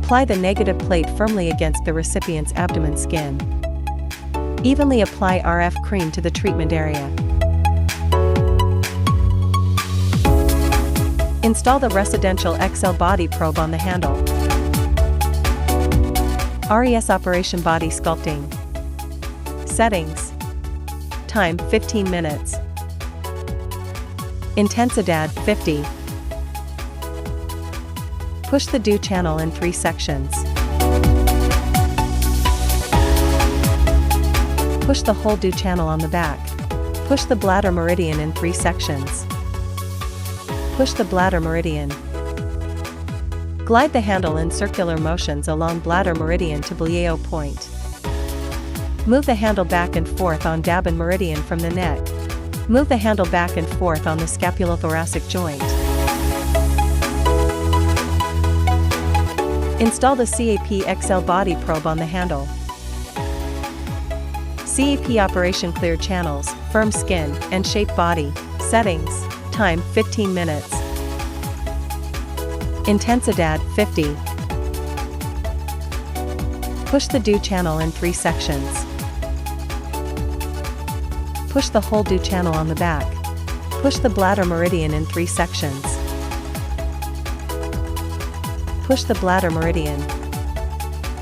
Apply the negative plate firmly against the recipient's abdomen skin. Evenly apply RF cream to the treatment area. Install the residential XL body probe on the handle. RES operation body sculpting. Settings. Time 15 minutes. Intensidad 50. Push the DO channel in 3 sections. Push the whole DO channel on the back. Push the bladder meridian in 3 sections. Push the bladder meridian. Glide the handle in circular motions along bladder meridian to Blieo point. Move the handle back and forth on Dabin meridian from the neck. Move the handle back and forth on the scapulothoracic joint. Install the CAP XL body probe on the handle. CAP operation clear channels, firm skin, and shape body. Settings. Time 15 minutes. Intensidad 50. Push the DO channel in 3 sections. Push the whole DO channel on the back. Push the bladder meridian in 3 sections. Push the bladder meridian.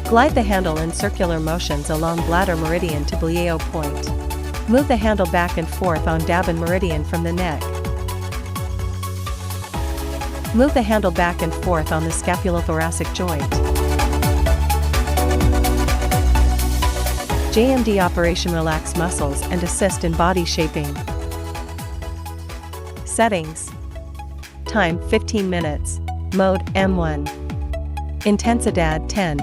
Glide the handle in circular motions along bladder meridian to Blieo point. Move the handle back and forth on Dabin meridian from the neck. Move the handle back and forth on the scapulothoracic joint. JMD operation relax muscles and assist in body shaping. Settings. Time 15 minutes. Mode M1. Intensidad 10.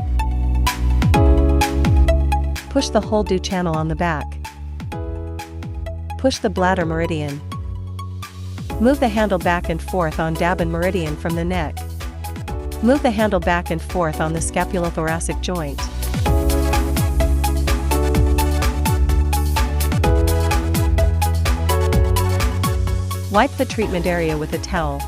Push the whole DO channel on the back. Push the bladder meridian. Move the handle back and forth on Dabin meridian from the neck. Move the handle back and forth on the scapulothoracic joint. Wipe the treatment area with a towel.